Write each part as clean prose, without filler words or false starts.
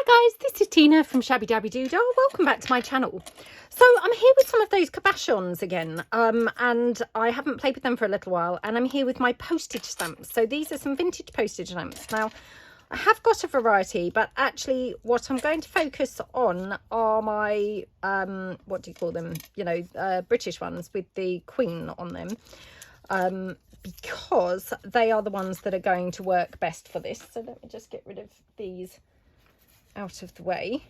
Hi guys, this is Tina from Shabbydabbydoodah. Welcome back to my channel. So I'm here with some of those cabochons again, and I haven't played with them for a little while, and I'm here with my postage stamps. So these are some vintage postage stamps. Now I have got a variety, but actually what I'm going to focus on are my what do you call them, British ones with the Queen on them, because they are the ones that are going to work best for this. So let me just get rid of these out of the way.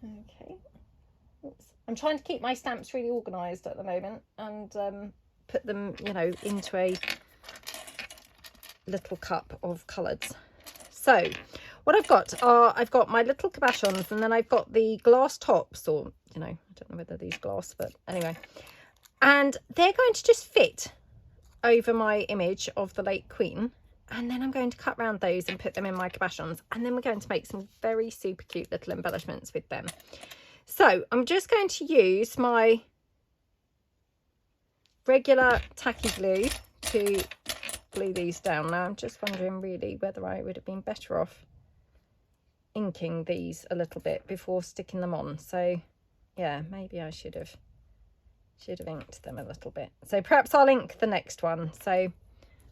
Okay. Oops. I'm trying to keep my stamps really organised at the moment and put them, into a little cup of colours. So what I've got are, I've got my little cabochons, and then I've got the glass tops, or, I don't know whether these glass, but anyway. And they're going to just fit over my image of the late Queen. And then I'm going to cut round those and put them in my cabochons. And then we're going to make some very super cute little embellishments with them. So I'm just going to use my regular tacky glue to glue these down. Now I'm just wondering really whether I would have been better off inking these a little bit before sticking them on. So yeah, maybe I should have inked them a little bit. So perhaps I'll ink the next one. So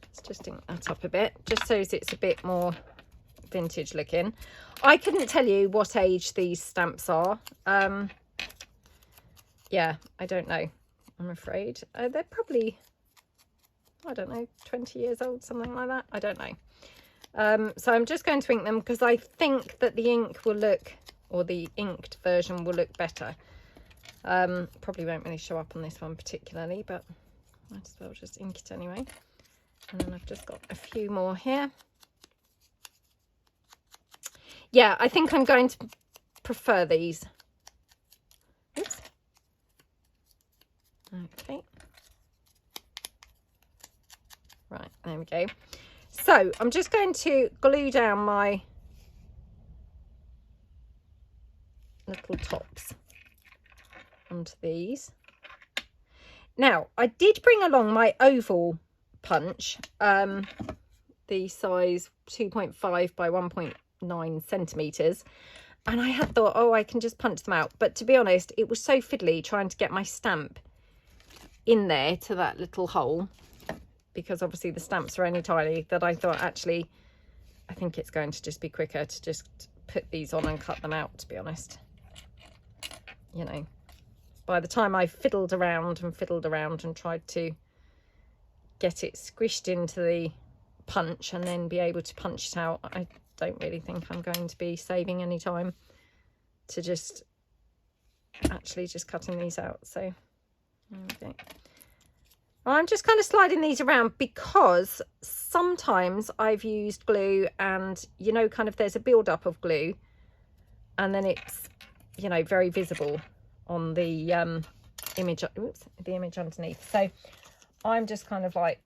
let's just ink that up a bit, just so it's a bit more vintage looking. I couldn't tell you what age these stamps are. Yeah, I don't know, I'm afraid. They're probably, I don't know, 20 years old, something like that. I don't know. So I'm just going to ink them because I think that the ink will look, or the inked version will look better. Probably won't really show up on this one particularly, but might as well just ink it anyway. And then I've just got a few more here. Yeah, I think I'm going to prefer these. Oops. Okay. Right, there we go. So I'm just going to glue down my little tops onto these. Now, I did bring along my oval punch, the size 2.5 by 1.9 centimeters, and I had thought, oh, I can just punch them out, but to be honest, it was so fiddly trying to get my stamp in there to that little hole, because obviously the stamps are only tiny, that I thought, actually, I think it's going to just be quicker to just put these on and cut them out, to be honest. By the time I fiddled around and tried to get it squished into the punch and then be able to punch it out, I don't really think I'm going to be saving any time to just cutting these out. So okay, I'm just kind of sliding these around because sometimes I've used glue and kind of there's a build-up of glue and then it's very visible on the image, the image underneath. So I'm just kind of like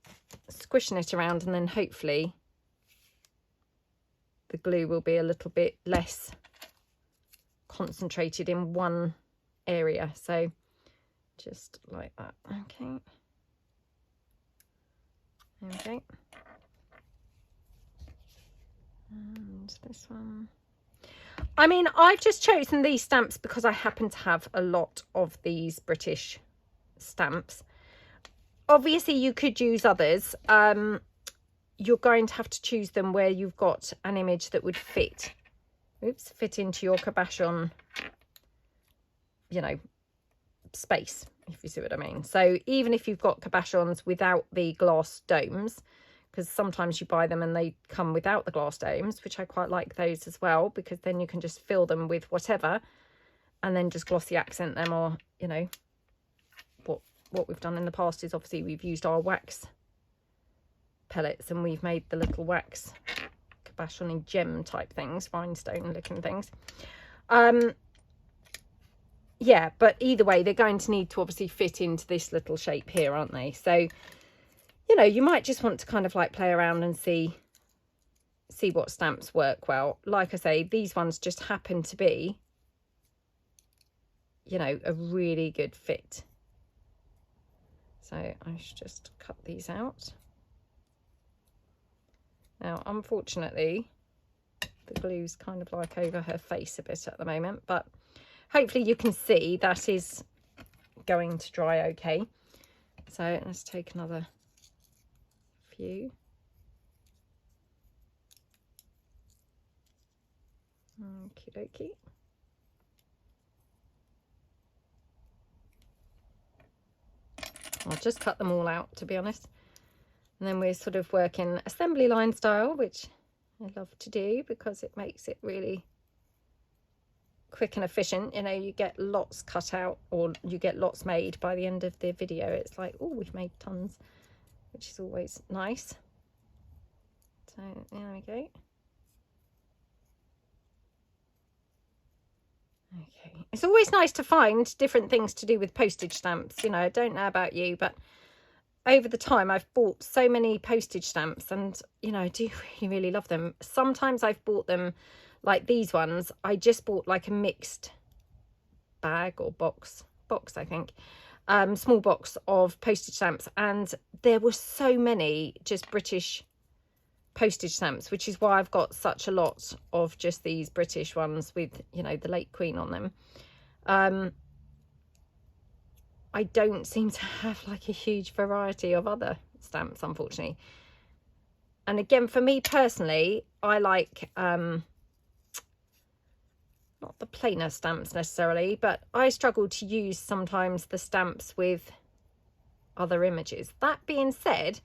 squishing it around, and then hopefully the glue will be a little bit less concentrated in one area. So just like that. Okay. Okay. And this one. I mean, I've just chosen these stamps because I happen to have a lot of these British stamps. Obviously, you could use others. You're going to have to choose them where you've got an image that would fit into your cabochon, space, if you see what I mean. So even if you've got cabochons without the glass domes, because sometimes you buy them and they come without the glass domes, which I quite like those as well, because then you can just fill them with whatever and then just glossy accent them, or what we've done in the past is obviously we've used our wax pellets and we've made the little wax cabochon gem type things, rhinestone looking things. Yeah, but either way, they're going to need to obviously fit into this little shape here, aren't they? So you might just want to kind of like play around and see what stamps work well. Like I say, these ones just happen to be a really good fit. So I should just cut these out. Now, unfortunately, The glue's kind of like over her face a bit at the moment, but hopefully you can see that is going to dry okay. So let's take another few. Okie dokie. I'll just cut them all out, to be honest. And then we're sort of working assembly line style, which I love to do because it makes it really quick and efficient. You know, you get lots cut out, or you get lots made by the end of the video. It's like, oh, we've made tons, which is always nice. So there we go. Okay, it's always nice to find different things to do with postage stamps. You know, I don't know about you, but over the time I've bought so many postage stamps, and you know, I do really love them. Sometimes I've bought them like these ones. I just bought like a mixed bag or box I think, small box of postage stamps, and there were so many just British postage stamps, which is why I've got such a lot of just these British ones with, you know, the late Queen on them. I don't seem to have like a huge variety of other stamps, unfortunately. And again, for me personally, I like not the plainer stamps necessarily, but I struggle to use sometimes the stamps with other images. That being said,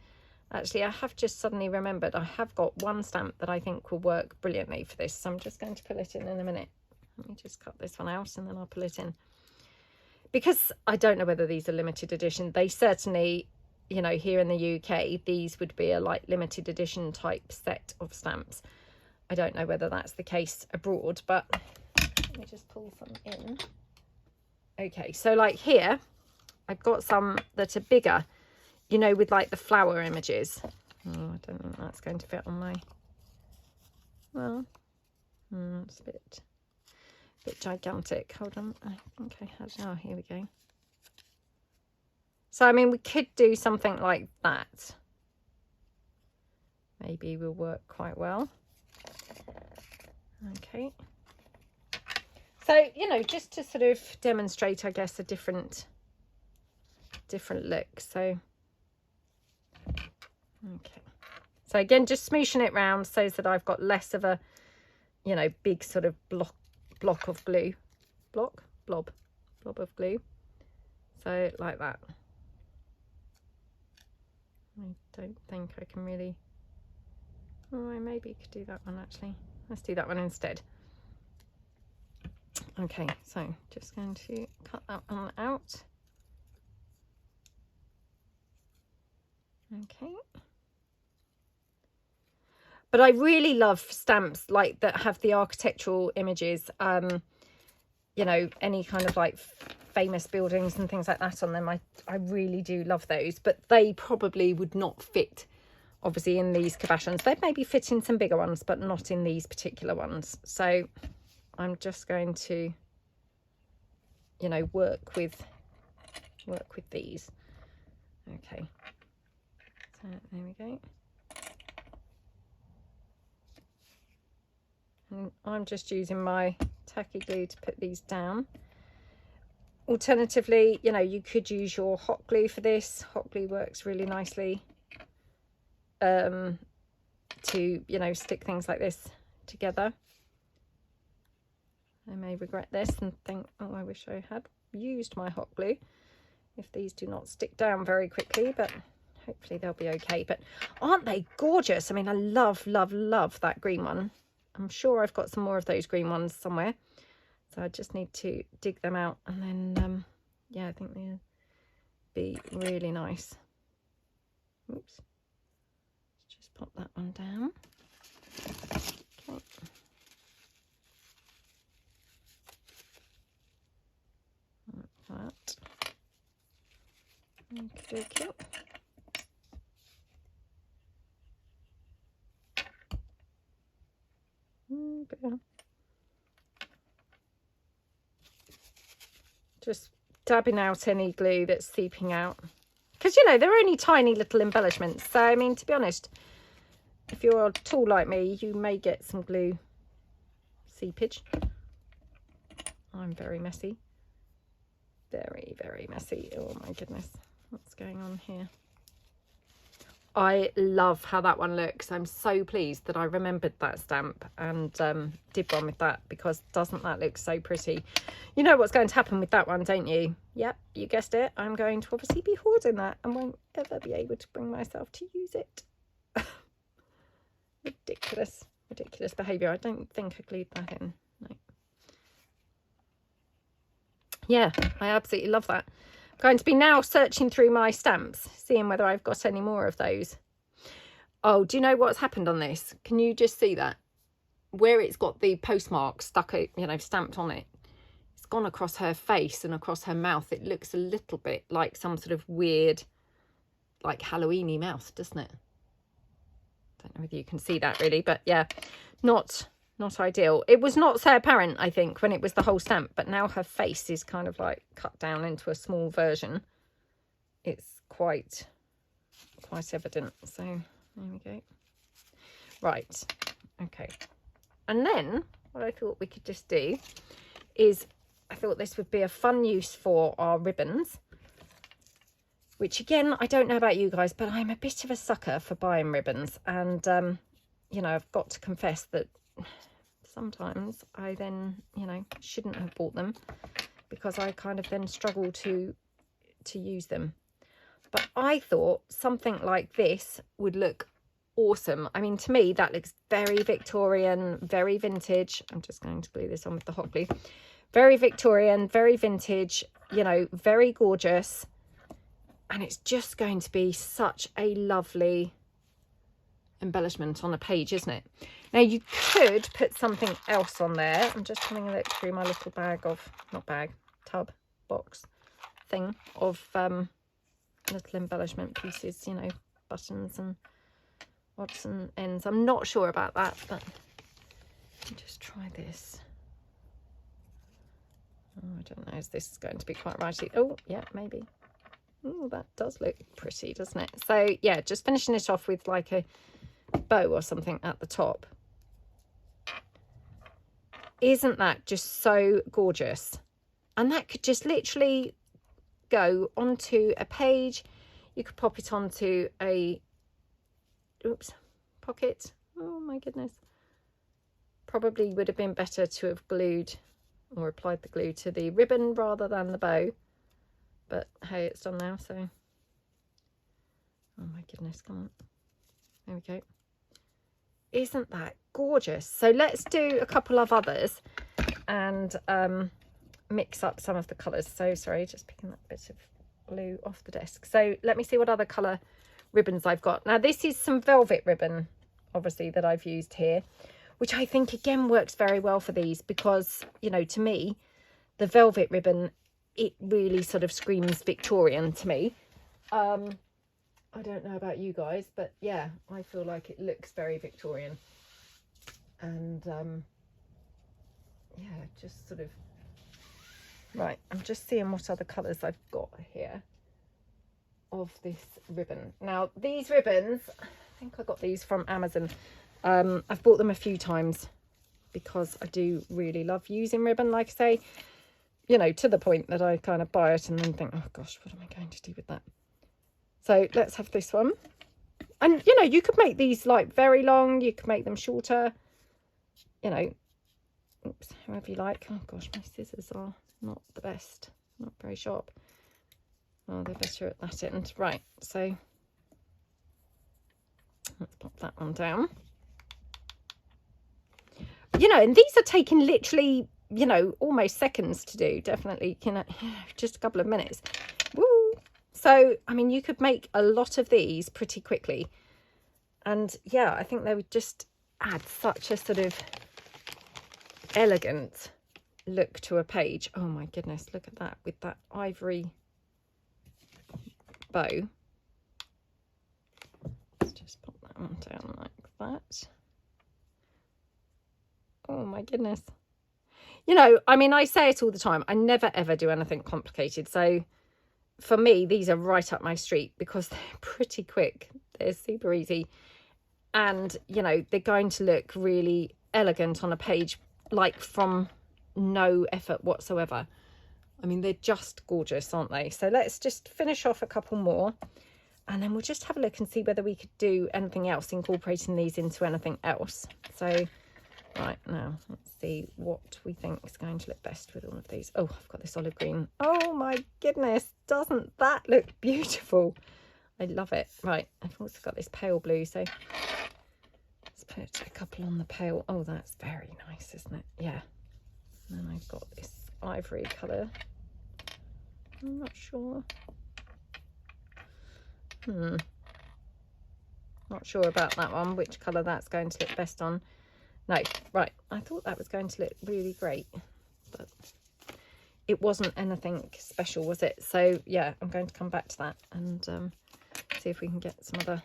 actually, I have just suddenly remembered I have got one stamp that I think will work brilliantly for this. So I'm just going to pull it in a minute. Let me just cut this one out and then I'll pull it in. Because I don't know whether these are limited edition. They certainly, you know, here in the UK, these would be a like limited edition type set of stamps. I don't know whether that's the case abroad, but let me just pull some in. Okay, so like here, I've got some that are bigger, you know, with like the flower images. Oh, I don't think that's going to fit on my, well, it's a bit gigantic. Hold on, I think I had, oh, here we go. So, I mean, we could do something like that. Maybe will work quite well. Okay. So, you know, just to sort of demonstrate, I guess, a different look. So, okay, so again, just smooshing it round so that I've got less of a, you know, big sort of blob of glue, so like that. I don't think I can really, oh, I maybe could do that one actually. Let's do that one instead. Okay, so just going to cut that one out. Okay. But I really love stamps like that have the architectural images, you know, any kind of like famous buildings and things like that on them. I really do love those, but they probably would not fit obviously in these cabochons. They'd maybe fit in some bigger ones, but not in these particular ones. So I'm just going to, you know, work with these. Okay, so there we go. And I'm just using my tacky glue to put these down. Alternatively, you know, you could use your hot glue for this. Hot glue works really nicely to, you know, stick things like this together. I may regret this and think, oh, I wish I had used my hot glue if these do not stick down very quickly, but hopefully they'll be okay. But aren't they gorgeous? I mean, I love that green one. I'm sure I've got some more of those green ones somewhere, so I just need to dig them out, and then yeah, I think they'll be really nice. Oops, let's just pop that one down. Okay. Like that. Okay. Just dabbing out any glue that's seeping out, because, you know, they're only tiny little embellishments. So, I mean, to be honest, if you're tall like me, you may get some glue seepage. I'm very messy. Very, very messy. Oh my goodness. What's going on here? I love how that one looks. I'm so pleased that I remembered that stamp and did one with that, because doesn't that look so pretty? You know what's going to happen with that one, don't you? Yep, you guessed it. I'm going to obviously be hoarding that and won't ever be able to bring myself to use it. Ridiculous, ridiculous behaviour. I don't think I glued that in. No. Yeah, I absolutely love that. I'm going to be now searching through my stamps, seeing whether I've got any more of those. Oh, do you know what's happened on this? Can you just see that? Where it's got the postmark stuck, you know, stamped on it. It's gone across her face and across her mouth. It looks a little bit like some sort of weird, like Halloween-y mouth, doesn't it? Don't know whether you can see that really, but yeah, not ideal. It was not so apparent, I think, when it was the whole stamp, but now her face is kind of like cut down into a small version. It's quite evident. So there we go. Right, okay. And then what I thought we could just do is, I thought this would be a fun use for our ribbons, which again, I don't know about you guys, but I'm a bit of a sucker for buying ribbons. And, you know, I've got to confess that sometimes I then, you know, shouldn't have bought them, because I kind of then struggle to use them. But I thought something like this would look awesome. I mean, to me, that looks very Victorian, very vintage. I'm just going to glue this on with the hot glue. Very Victorian, very vintage, you know, very gorgeous. And it's just going to be such a lovely embellishment on a page, isn't it? Now, you could put something else on there. I'm just having a look through my little bag of, not bag, tub, box thing of little embellishment pieces, you know, buttons and odds and ends. I'm not sure about that, but let me just try this. Oh, I don't know, is this going to be quite righty? Oh, yeah, maybe. Oh, that does look pretty, doesn't it? So, yeah, just finishing it off with like a bow or something at the top. Isn't that just so gorgeous? And that could just literally go onto a page. You could pop it onto a, oops, pocket. Oh my goodness. Probably would have been better to have glued or applied the glue to the ribbon rather than the bow. But hey, it's done now, so. Oh my goodness, come on. There we go. Isn't that gorgeous? So let's do a couple of others and mix up some of the colours. So sorry, just picking that bit of glue off the desk. So let me see what other colour ribbons I've got. Now this is some velvet ribbon, obviously, that I've used here, which I think again works very well for these, because, you know, to me, the velvet ribbon, it really sort of screams Victorian to me. I don't know about you guys, but yeah, I feel like it looks very Victorian. And yeah, just sort of, right, I'm just seeing what other colours I've got here of this ribbon. Now these ribbons, I think I got these from Amazon. I've bought them a few times because I do really love using ribbon, like I say, you know, to the point that I kind of buy it and then think, oh gosh, what am I going to do with that? So let's have this one. And, you know, you could make these like very long. You could make them shorter, you know, oops, however you like. Oh gosh, my scissors are not the best, not very sharp. Oh, they're better at that end. Right, so let's pop that one down. You know, and these are taking literally, you know, almost seconds to do. Definitely, you know, just a couple of minutes. Woo! So, I mean, you could make a lot of these pretty quickly. And yeah, I think they would just add such a sort of elegant look to a page. Oh my goodness, look at that with that ivory bow. Let's just pop that one down like that. Oh my goodness. You know, I mean, I say it all the time. I never ever do anything complicated. So for me, these are right up my street because they're pretty quick. They're super easy. And, you know, they're going to look really elegant on a page like from no effort whatsoever. I mean, they're just gorgeous, aren't they? So let's just finish off a couple more, and then we'll just have a look and see whether we could do anything else, incorporating these into anything else. So right, now let's see what we think is going to look best with all of these. Oh, I've got this olive green. Oh my goodness, doesn't that look beautiful? I love it. Right, I've also got this pale blue, so let's put a couple on the pale. Oh, that's very nice, isn't it? Yeah. And then I've got this ivory colour. I'm not sure. Not sure about that one, which colour that's going to look best on. No, right, I thought that was going to look really great, but it wasn't anything special, was it? So yeah, I'm going to come back to that and see if we can get some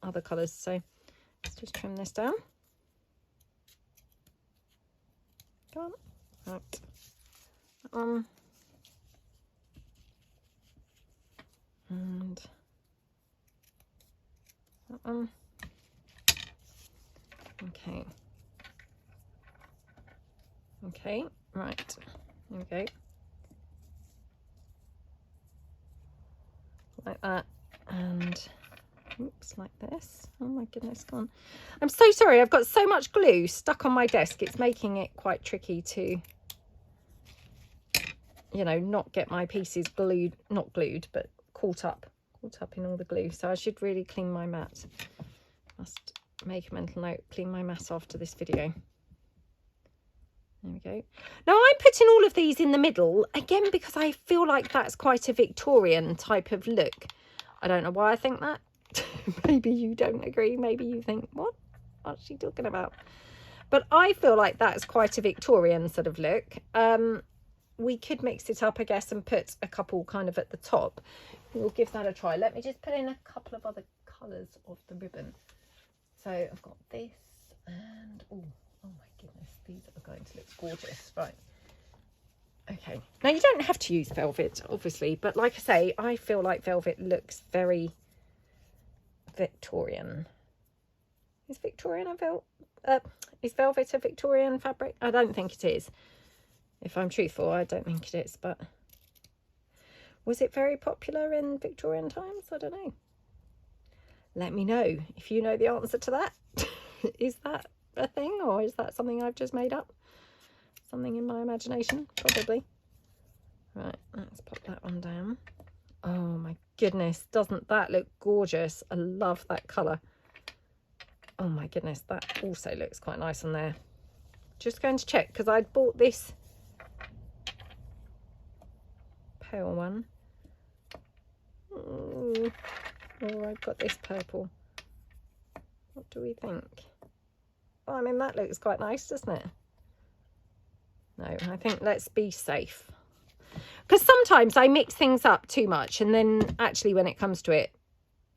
other colours. So let's just trim this down. Come on. Right. And that one. Okay. Okay, right. There we go. Like that. And oops, like this. Oh my goodness, gone. I'm so sorry, I've got so much glue stuck on my desk. It's making it quite tricky to, you know, not get my pieces glued, not glued, but caught up in all the glue. So I should really clean my mat. Must make a mental note, clean my mat after this video. There we go. Now I'm putting all of these in the middle again because I feel like that's quite a Victorian type of look. I don't know why I think that. Maybe you don't agree. Maybe you think, what's she talking about? But I feel like that's quite a Victorian sort of look. We could mix it up, I guess, and put a couple kind of at the top. We'll give that a try. Let me just put in a couple of other colours of the ribbon. So I've got this and oh my goodness, these are going to look gorgeous. Right. Okay. Now you don't have to use velvet, obviously, but like I say, I feel like velvet looks very Victorian. Is Victorian is velvet a Victorian fabric? I don't think it is. If I'm truthful, I don't think it is, but was it very popular in Victorian times? I don't know. Let me know if you know the answer to that. Is that a thing, or is that something I've just made up? Something in my imagination, probably. Right, let's pop that one down. Oh my goodness, doesn't that look gorgeous? I love that colour. Oh my goodness, that also looks quite nice on there. Just going to check, because I'd bought this pale one. Oh, I've got this purple. What do we think? Oh, I mean, that looks quite nice, doesn't it? No, I think let's be safe. Because sometimes I mix things up too much, and then actually when it comes to it,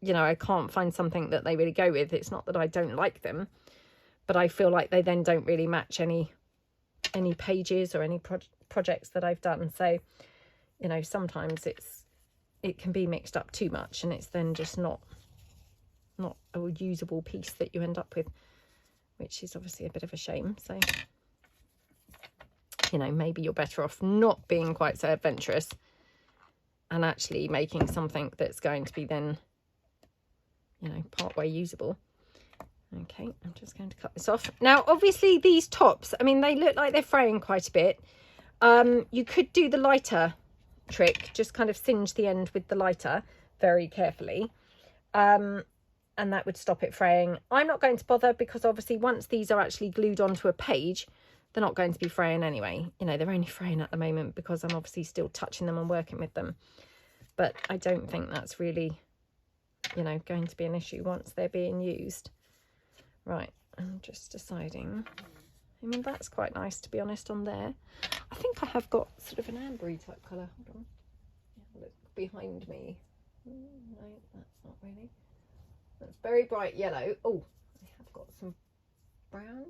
you know, I can't find something that they really go with. It's not that I don't like them, but I feel like they then don't really match any pages or any projects that I've done. So, you know, sometimes it can be mixed up too much, and it's then just not a usable piece that you end up with, which is obviously a bit of a shame. So, you know, maybe you're better off not being quite so adventurous and actually making something that's going to be then, you know, partway usable. Okay, I'm just going to cut this off. Now, obviously these tops, I mean, they look like they're fraying quite a bit. You could do the lighter trick, just kind of singe the end with the lighter very carefully. And that would stop it fraying. I'm not going to bother because obviously once these are actually glued onto a page, they're not going to be fraying anyway. You know, they're only fraying at the moment because I'm obviously still touching them and working with them. But I don't think that's really, you know, going to be an issue once they're being used. Right, I'm just deciding. I mean, that's quite nice, to be honest, on there. I think I have got sort of an ambery type colour. Hold on. Look behind me. No, that's not really. That's very bright yellow. Oh, I have got some brown.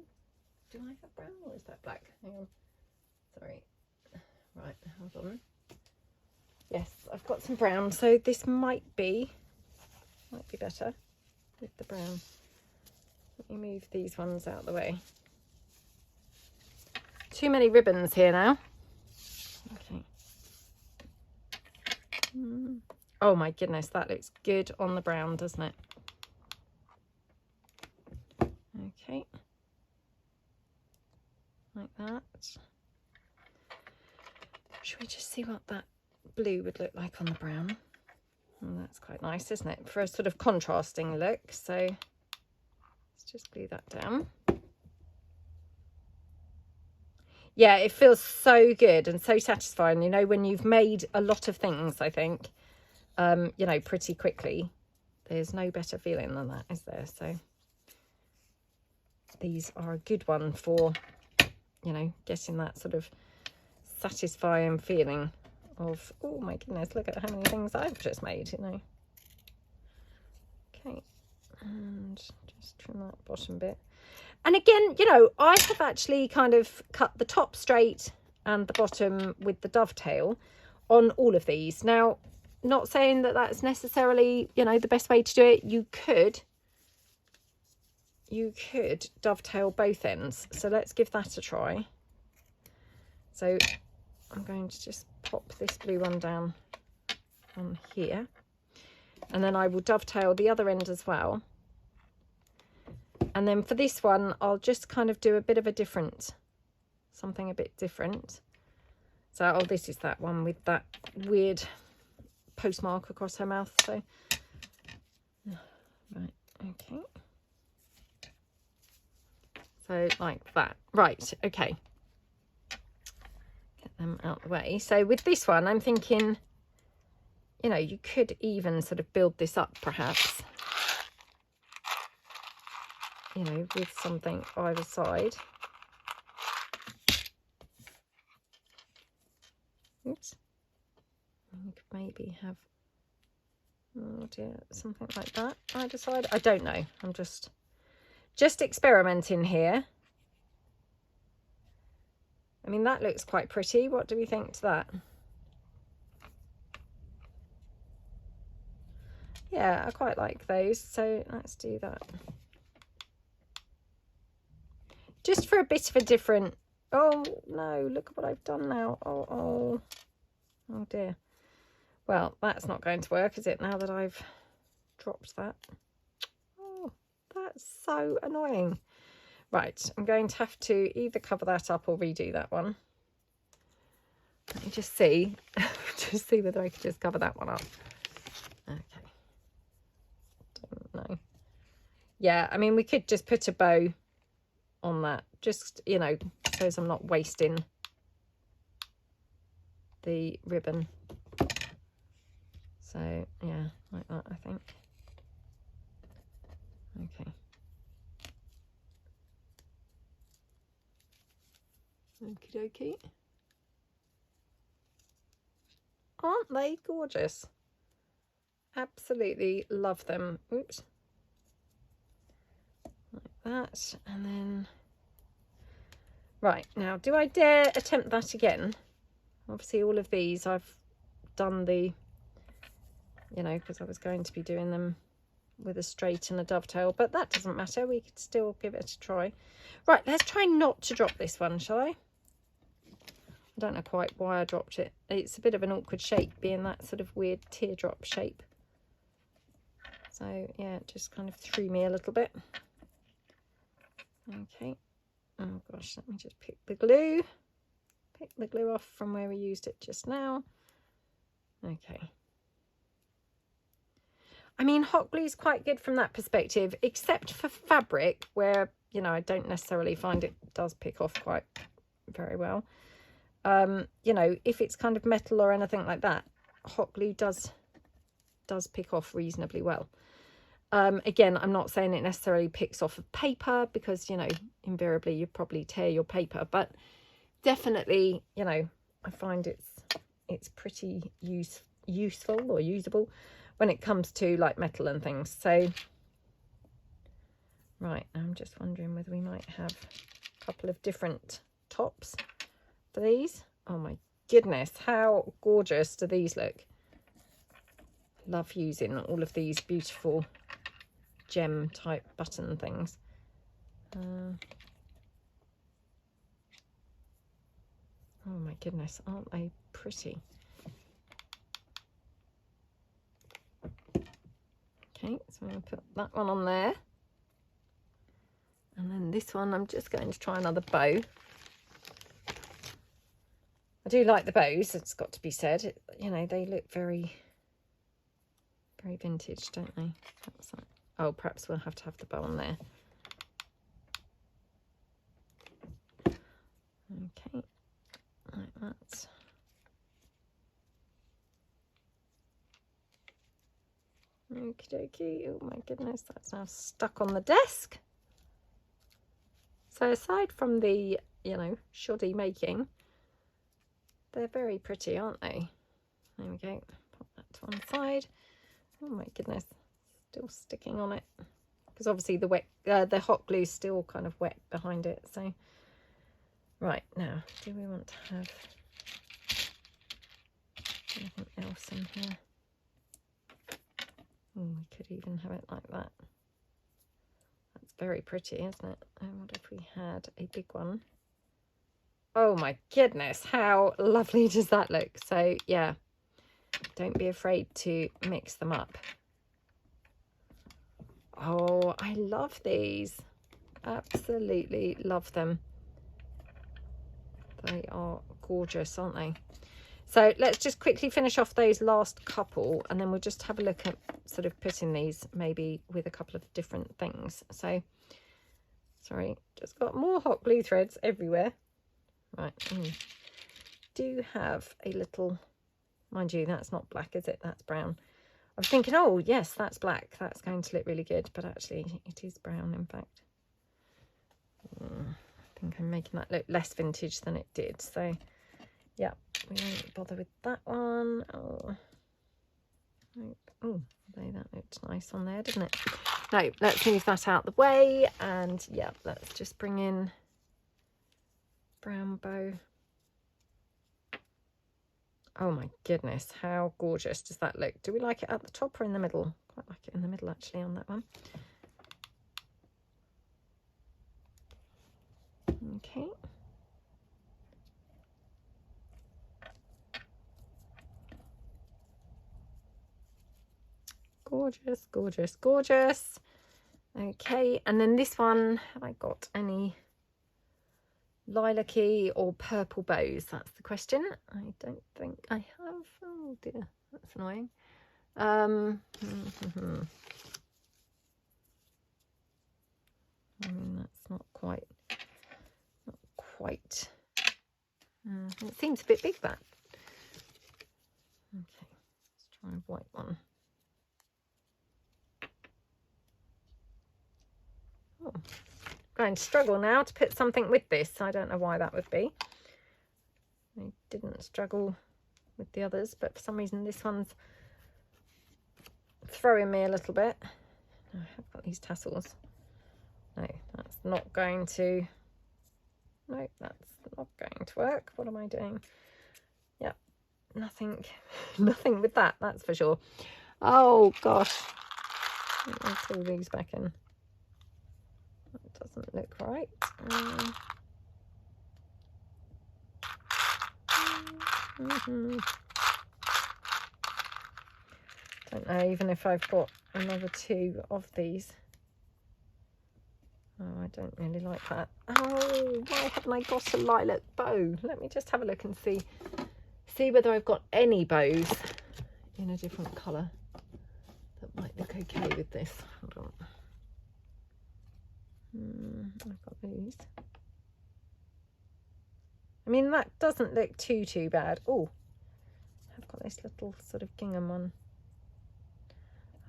Do I have brown or is that black? Hang on. Sorry. Right, hold on. Yes, I've got some brown, so this might be better with the brown. Let me move these ones out of the way. too many ribbons here now. Okay. Oh my goodness, that looks good on the brown, doesn't it? Okay. Like that. Should we just see what that blue would look like on the brown? Oh, that's quite nice, isn't it? For a sort of contrasting look. So let's just glue that down. Yeah, it feels so good and so satisfying, you know, when you've made a lot of things, I think, you know, pretty quickly. There's no better feeling than that, is there? So these are a good one for, you know, getting that sort of satisfying feeling of, oh my goodness, look at how many things I've just made, you know. Okay, and just trim that bottom bit. And again, you know, I have actually kind of cut the top straight and the bottom with the dovetail on all of these. Now, not saying that that's necessarily, you know, the best way to do it. You could dovetail both ends. So let's give that a try. So I'm going to just pop this blue one down on here. And then I will dovetail the other end as well. And then for this one, I'll just kind of do a bit of a different, something a bit different. So, oh, this is that one with that weird postmark across her mouth. So, right, okay. So like that. Right, okay. Get them out of the way. So with this one, I'm thinking, you know, you could even sort of build this up perhaps. You know, with something either side. Oops. You could maybe have, oh dear, something like that either side. I don't know. I'm just experimenting here. I mean, that looks quite pretty. What do we think to that? Yeah, I quite like those. So let's do that. Just for a bit of a different, oh no, look at what I've done now. Oh dear. Well, that's not going to work, is it, now that I've dropped that? Oh, that's so annoying. Right, I'm going to have to either cover that up or redo that one. Let me just see, just see whether I can just cover that one up. Okay. Don't know. Yeah, I mean, we could just put a bow on that, just, you know, so as I'm not wasting the ribbon. So yeah, like that, I think. Okay. Okie dokie. Aren't they gorgeous? Absolutely love them. Oops. Like that, and then right, now do I dare attempt that again? Obviously all of these I've done the, you know, because I was going to be doing them with a straight and a dovetail, but that doesn't matter, we could still give it a try. Right, let's try not to drop this one, shall I? I don't know quite why I dropped it. It's a bit of an awkward shape, being that sort of weird teardrop shape. So yeah, it just kind of threw me a little bit. Okay. Oh gosh, let me just pick the glue off from where we used it just now. Okay. I mean, hot glue is quite good from that perspective, except for fabric where, you know, I don't necessarily find it does pick off quite very well. You know, if it's kind of metal or anything like that, hot glue does pick off reasonably well. Again, I'm not saying it necessarily picks off of paper because, you know, invariably you probably tear your paper, but definitely, you know, I find it's pretty useful or usable when it comes to like metal and things. So right, I'm just wondering whether we might have a couple of different tops for these. Oh my goodness, how gorgeous do these look? Love using all of these beautiful gem type button things. my goodness, aren't they pretty? Okay, so I'm going to put that one on there. And then this one, I'm just going to try another bow. I do like the bows, it's got to be said. You know, they look very, very vintage, don't they? That's like, oh, perhaps we'll have to have the bow on there. Okay, like that. Okie dokie. Oh my goodness, that's now stuck on the desk. So aside from the, you know, shoddy making, they're very pretty, aren't they? There we go. Pop that to one side. Oh my goodness, still sticking on it because obviously the wet, the hot glue's still kind of wet behind it. So right, now, do we want to have anything else in here? Oh, we could even have it like that. That's very pretty, isn't it? And what if we had a big one? Oh my goodness, how lovely does that look? So yeah, don't be afraid to mix them up. Oh, I love these. Absolutely love them. They are gorgeous, aren't they? So let's just quickly finish off those last couple and then we'll just have a look at sort of putting these maybe with a couple of different things. So, sorry, just got more hot glue threads everywhere. Right, do have a little, mind you, that's not black, is it? That's brown. I was thinking, oh yes, that's black. That's going to look really good, but actually it is brown, in fact. I think I'm making that look less vintage than it did. So yeah, we won't bother with that one. Oh, oh, that looked nice on there, didn't it? No, let's move that out the way. And yeah, let's just bring in brown bow. Oh my goodness, how gorgeous does that look? Do we like it at the top or in the middle? Quite like it in the middle actually on that one. Okay. Gorgeous, gorgeous, gorgeous. Okay, and then this one, have I got any lilac-y or purple bows? That's the question. I don't think I have. Oh dear, that's annoying. I mean, that's not quite. It seems a bit big, that. Okay, let's try a white one. Oh, I'm going to struggle now to put something with this. I don't know why that would be. I didn't struggle with the others, but for some reason this one's throwing me a little bit. I have got these tassels. No, that's not going to. No, that's not going to work. What am I doing? Yep, nothing with that, that's for sure. Oh gosh, let's pull these back in. That doesn't look right. Don't know even if I've got another two of these. Oh, I don't really like that. Oh, why haven't I got a lilac bow? Let me just have a look and see whether I've got any bows in a different colour that might look okay with this. Hold on. I've got these. I mean, that doesn't look too bad. Oh, I've got this little sort of gingham one.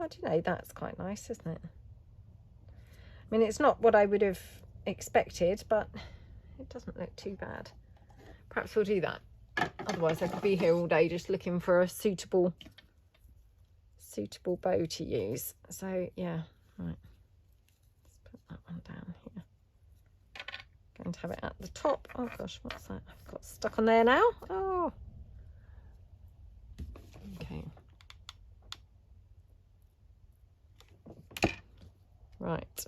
Oh, do you know, that's quite nice, isn't it? I mean, it's not what I would have expected, but it doesn't look too bad. Perhaps we'll do that. Otherwise, I could be here all day just looking for a suitable bow to use. So, yeah, right. Let's put that one down here. Going to have it at the top. Oh, gosh, what's that? I've got stuck on there now. Oh. Okay. Right.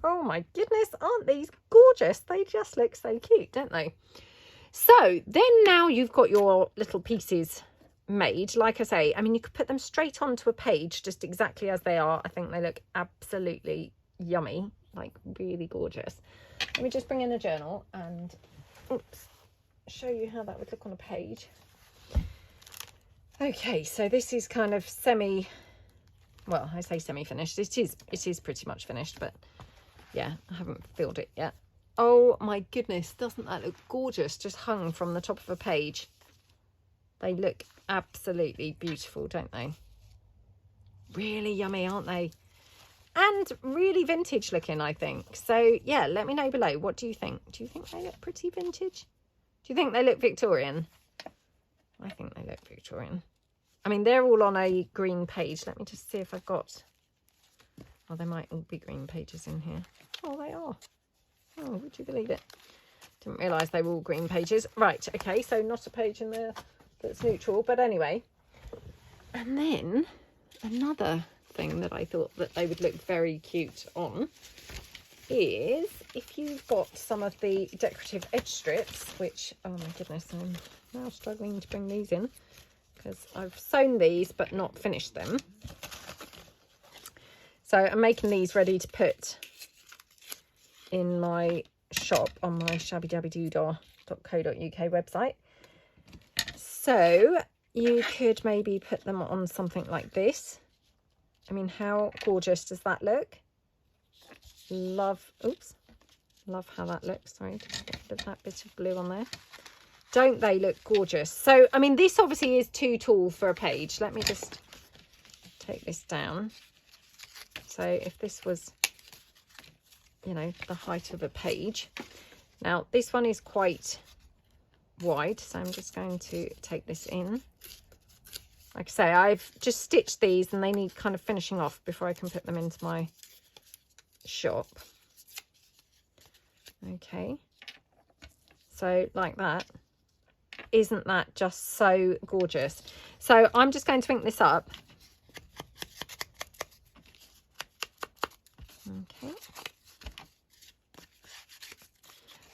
Oh my goodness, aren't these gorgeous? They just look so cute, don't they? So then now you've got your little pieces made. Like I say, I mean, you could put them straight onto a page just exactly as they are. I think they look absolutely yummy, like really gorgeous. Let me just bring in a journal and show you how that would look on a page. Okay, so this is kind of well, I say semi-finished. It is pretty much finished, but yeah, I haven't filled it yet. Oh my goodness, doesn't that look gorgeous? Just hung from the top of a page. They look absolutely beautiful, don't they? Really yummy, aren't they? And really vintage looking, I think. So yeah, let me know below. What do you think? Do you think they look pretty vintage? Do you think they look Victorian? I think they look Victorian. I mean, they're all on a green page. Let me just see if I've got... Oh, there might all be green pages in here. Oh, they are. Oh, would you believe it? Didn't realise they were all green pages. Right, okay, so not a page in there that's neutral. But anyway. And then another thing that I thought that they would look very cute on is if you've got some of the decorative edge strips, which, oh my goodness, I'm now struggling to bring these in because I've sewn these but not finished them. So I'm making these ready to put in my shop on my shabbydabbydoodah.co.uk website. So you could maybe put them on something like this. I mean, how gorgeous does that look? Love how that looks. Sorry, just get that bit of blue on there. Don't they look gorgeous? So, I mean, this obviously is too tall for a page. Let me just take this down. So if this was, you know, the height of a page. Now, this one is quite wide, so I'm just going to take this in. Like I say, I've just stitched these and they need kind of finishing off before I can put them into my shop. Okay, so like that. Isn't that just so gorgeous? So I'm just going to ink this up. Okay,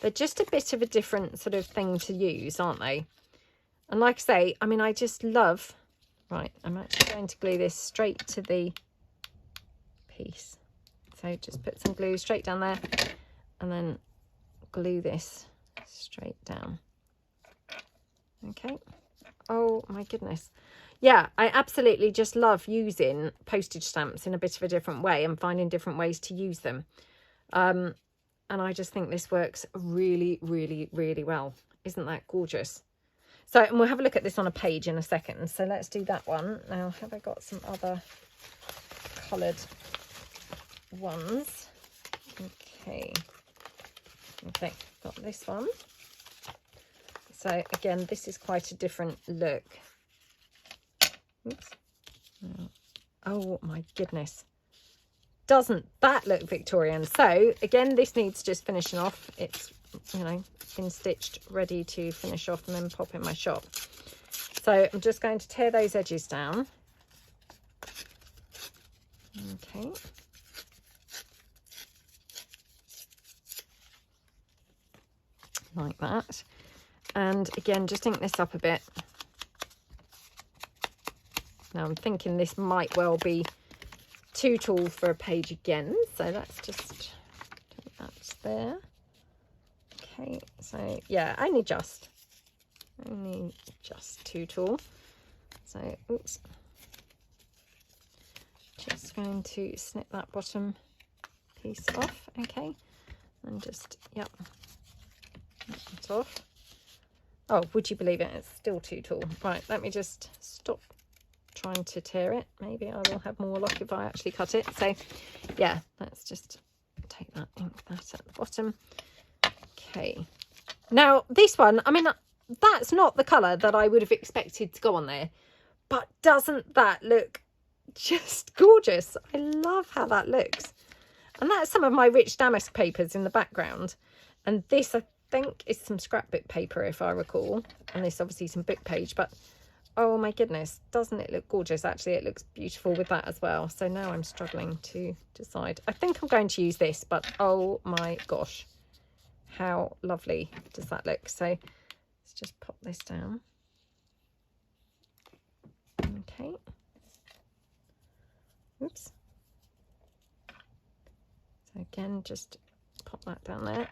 they're just a bit of a different sort of thing to use, aren't they? And like I say, I mean, I just love... Right, I'm actually going to glue this straight to the piece. So just put some glue straight down there and then glue this straight down. Okay. Oh my goodness. Yeah, I absolutely just love using postage stamps in a bit of a different way and finding different ways to use them. And I just think this works really, really, really well. Isn't that gorgeous? So, and we'll have a look at this on a page in a second. So let's do that one. Now, have I got some other coloured ones? Okay. Okay, got this one. So again, this is quite a different look. Oops. Oh my goodness. Doesn't that look Victorian? So again, this needs just finishing off. It's, you know, been stitched, ready to finish off and then pop in my shop. So I'm just going to tear those edges down. Okay. Like that. And again, just ink this up a bit. Now I'm thinking this might well be too tall for a page again. So let's just take that there. Okay, so yeah, only just too tall. So, oops. Just going to snip that bottom piece off, okay, and just, yep, snip it off. Oh, would you believe it? It's still too tall. Right, let me just stop trying to tear it. Maybe I will have more luck if I actually cut it. So, yeah, let's just take that, ink that at the bottom. Okay. Now, this one, I mean, that's not the colour that I would have expected to go on there. But doesn't that look just gorgeous? I love how that looks. And that's some of my rich damask papers in the background. And this, I think, is some scrapbook paper, if I recall. And this obviously some book page. But Oh my goodness, doesn't it look gorgeous? Actually, it looks beautiful with that as well. So now I'm struggling to decide. I think I'm going to use this, but oh my gosh, how lovely does that look? So let's just pop this down. Okay. Oops. So again, just pop that down there.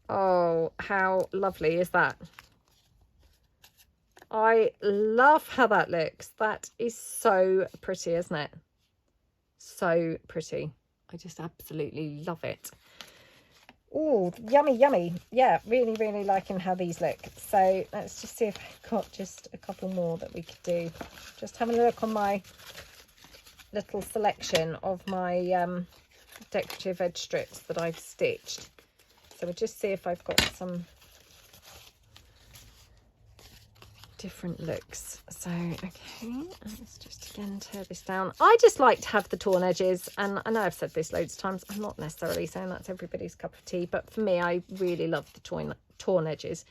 Oh, how lovely is that? I love how that looks. That is so pretty, isn't it? So pretty. I just absolutely love it. Oh, yummy, yummy. Yeah, really, really liking how these look. So let's just see if I've got just a couple more that we could do. Just having a look on my little selection of my decorative edge strips that I've stitched. So we'll just see if I've got some different looks. So okay, let's just again tear this down. I just like to have the torn edges, and I know I've said this loads of times. I'm not necessarily saying that's everybody's cup of tea, but for me, I really love the torn edges.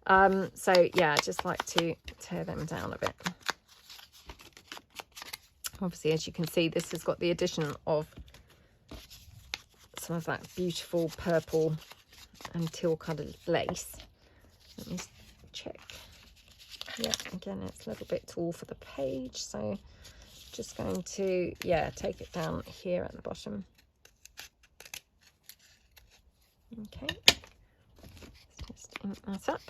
So yeah, I just like to tear them down a bit. Obviously, as you can see, this has got the addition of some of that beautiful purple and teal coloured lace. Let me check. Yeah, again, it's a little bit tall for the page, so just going to, yeah, take it down here at the bottom. Okay, let's just ink that up.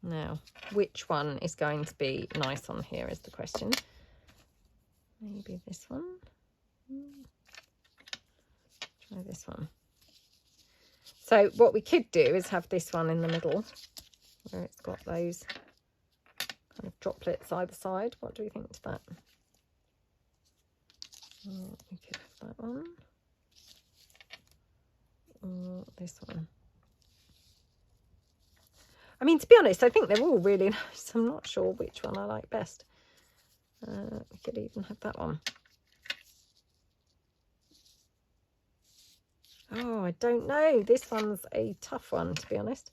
Now, which one is going to be nice on here is the question. Maybe this one. Try this one. So what we could do is have this one in the middle, where it's got those kind of droplets either side. What do we think to that? Oh, we could have that one. Or this one. I mean, to be honest, I think they're all really nice. I'm not sure which one I like best. We could even have that one. Oh, I don't know. This one's a tough one, to be honest.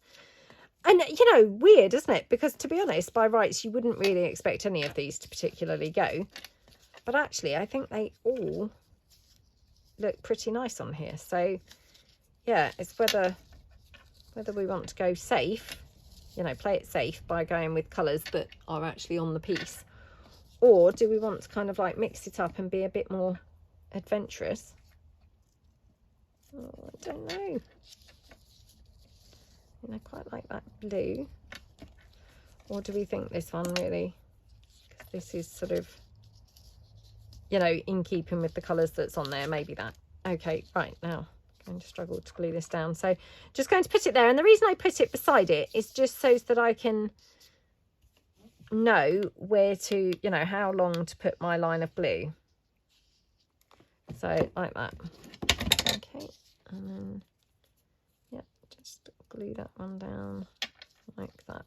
And, you know, weird, isn't it? Because, to be honest, by rights, you wouldn't really expect any of these to particularly go. But actually, I think they all look pretty nice on here. So, yeah, it's whether we want to go safe, you know, play it safe by going with colours that are actually on the piece. Or do we want to kind of like mix it up and be a bit more adventurous? Oh, I don't know. And I quite like that blue. Or do we think this one really? Because this is sort of, you know, in keeping with the colours that's on there. Maybe that. Okay, right, now I'm going to struggle to glue this down. So just going to put it there. And the reason I put it beside it is just so that I can know where to, you know, how long to put my line of blue. So like that. Okay, and then yeah, just glue that one down like that.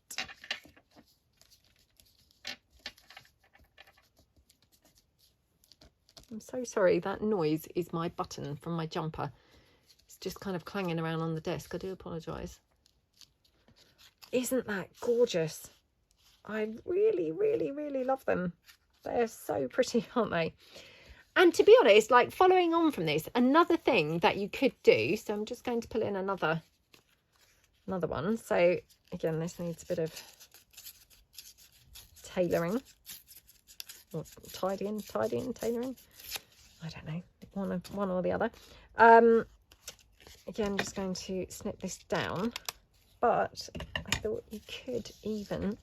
I'm so sorry, that noise is my button from my jumper. It's just kind of clanging around on the desk. I do apologise. Isn't that gorgeous? I really, really, really love them. They're so pretty, aren't they? And to be honest, like following on from this, another thing that you could do, so I'm just going to pull in another one. So again, this needs a bit of tailoring, or tidying, tailoring. I don't know, one or the other. Again, just going to snip this down, but I thought you could even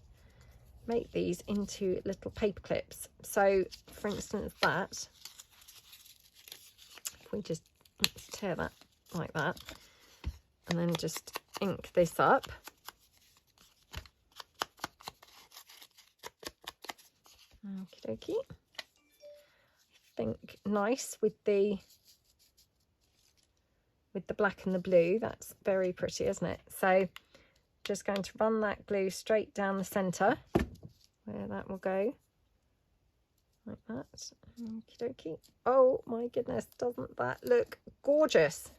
make these into little paper clips. So for instance, that, if we just tear that like that and then just ink this up, okie dokie. I think nice with the black and the blue. That's very pretty, isn't it? So just going to run that glue straight down the center where that will go, like that. Okie dokie. Oh my goodness, doesn't that look gorgeous?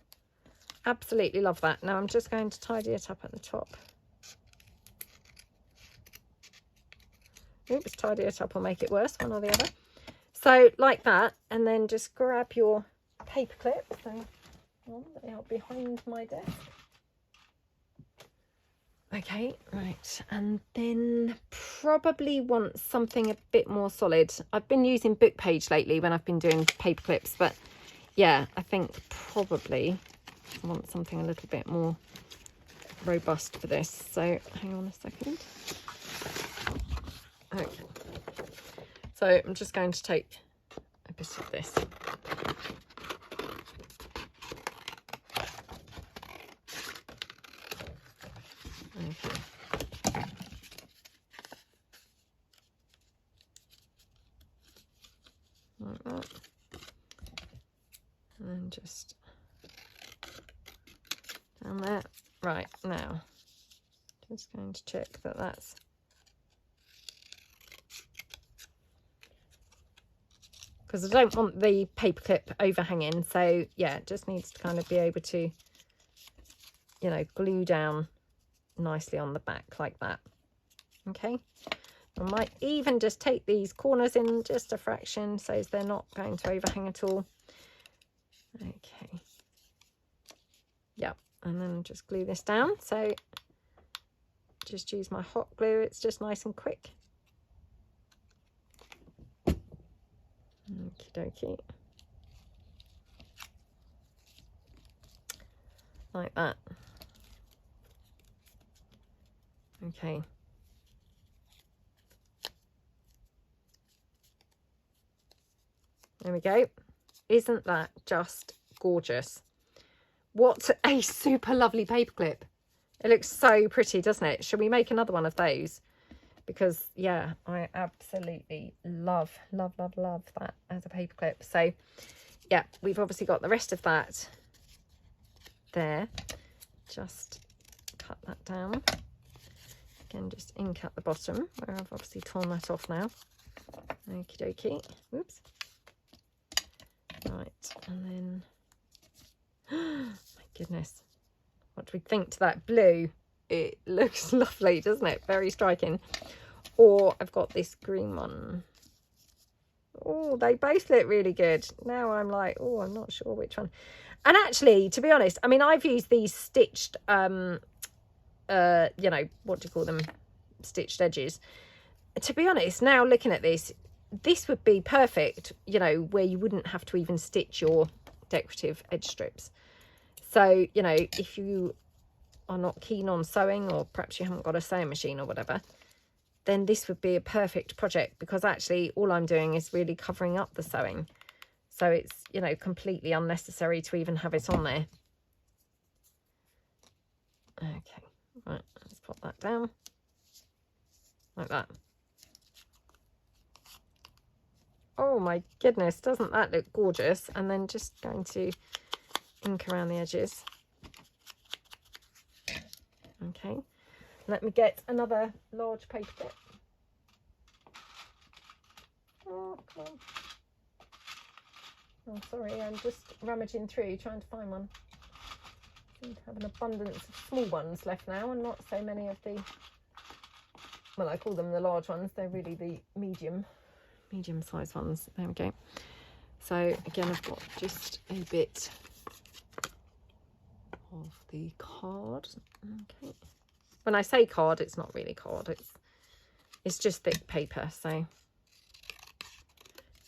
Absolutely love that. Now I'm just going to tidy it up at the top. Oops, tidy it up or make it worse, one or the other. So like that, and then just grab your paper clip. So they are behind my desk. Okay, right, and then probably want something a bit more solid. I've been using book page lately when I've been doing paper clips, but yeah, I think probably I want something a little bit more robust for this. So hang on a second. Okay, so I'm just going to take a bit of this. Okay. Like that. And then just down there. Right, now just going to check that that's because I don't want the paperclip overhanging, so yeah, it just needs to kind of be able to, you know, glue down nicely on the back like that. Okay, I might even just take these corners in just a fraction so they're not going to overhang at all. Okay, yeah, and then just glue this down. So just use my hot glue, it's just nice and quick. Okie dokie, like that. Okay, there we go. Isn't that just gorgeous? What a super lovely paperclip. It looks so pretty, doesn't it? Should we make another one of those? Because yeah, I absolutely love that as a paperclip. So yeah, we've obviously got the rest of that there. Just cut that down. Again, just ink at the bottom where I've obviously torn that off now. Okie dokie. Oops. Right, and then my goodness, what do we think to that blue? It looks lovely, doesn't it? Very striking. Or I've got this green one. Oh, they both look really good. Now I'm like, oh, I'm not sure which one. And actually, to be honest, I mean, I've used these stitched, you know, what do you call them? Stitched edges. To be honest, now looking at this, this would be perfect, you know, where you wouldn't have to even stitch your decorative edge strips. So, you know, if you are not keen on sewing, or perhaps you haven't got a sewing machine or whatever, then this would be a perfect project, because actually all I'm doing is really covering up the sewing. So it's, you know, completely unnecessary to even have it on there. Okay, right, let's pop that down like that. Oh my goodness, doesn't that look gorgeous? And then just going to ink around the edges. Okay, let me get another large paper clip. Oh, come on. Oh, sorry, I'm just rummaging through trying to find one. I seem to have an abundance of small ones left now, and not so many of the, well, I call them the large ones. They're really the medium-sized ones. There we go. So again, I've got just a bit of the card. Okay, when I say card, it's not really card, it's just thick paper. So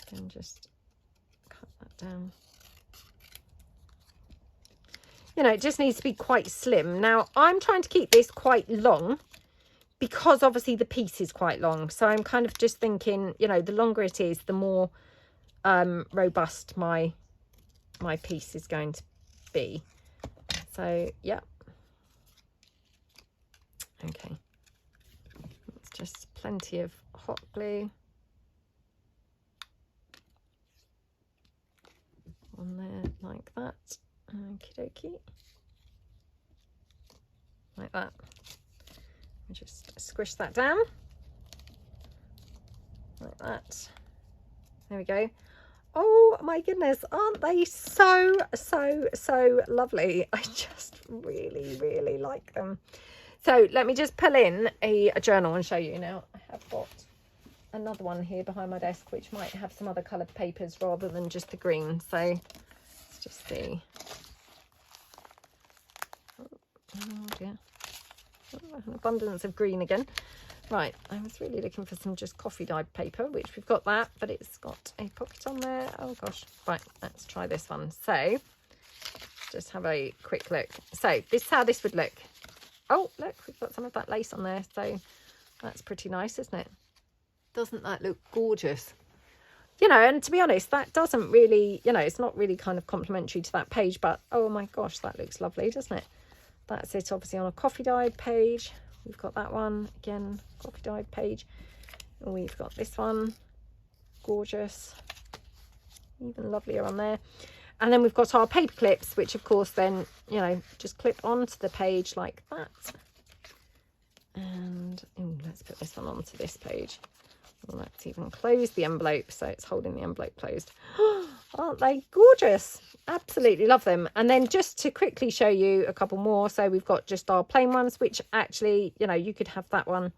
again, just cut that down. You know, it just needs to be quite slim. Now I'm trying to keep this quite long, because obviously the piece is quite long. So I'm kind of just thinking, you know, the longer it is, the more robust my piece is going to be. So yeah, okay, it's just plenty of hot glue on there like that. Okie dokie, like that. Just squish that down like that. There we go. Oh my goodness, aren't they so lovely? I just really like them. So let me just pull in a journal and show you. Now I have got another one here behind my desk which might have some other coloured papers rather than just the green. So let's just see. Oh dear. Oh, an abundance of green again. Right, I was really looking for some just coffee dyed paper, which we've got that, but it's got a pocket on there. Oh gosh. Right, let's try this one. So just have a quick look. So this is how this would look. Oh, look, we've got some of that lace on there. So that's pretty nice, isn't it? Doesn't that look gorgeous? You know, and to be honest, that doesn't really, you know, it's not really kind of complimentary to that page, but oh my gosh, that looks lovely, doesn't it? That's it, obviously, on a coffee dyed page. We've got that one, again, coffee dyed page. And we've got this one, gorgeous, even lovelier on there. And then we've got our paper clips, which of course then, you know, just clip onto the page like that. And let's put this one onto this page. Well, let's even close the envelope so it's holding the envelope closed. Aren't they gorgeous? Absolutely love them. And then just to quickly show you a couple more. So we've got just our plain ones, which actually, you know, you could have that one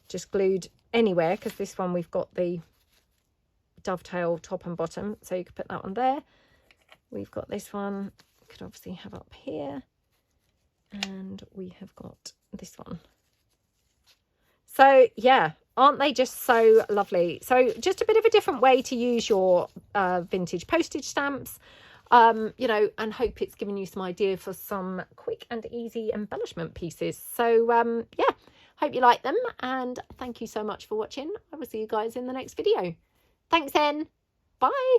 just glued anywhere, because this one we've got the dovetail top and bottom, so you could put that one there. We've got this one, you could obviously have up here, and we have got this one. So yeah, aren't they just so lovely? So just a bit of a different way to use your vintage postage stamps, you know, and hope it's given you some idea for some quick and easy embellishment pieces. So yeah, hope you like them, and thank you so much for watching. I will see you guys in the next video. Thanks then. Bye.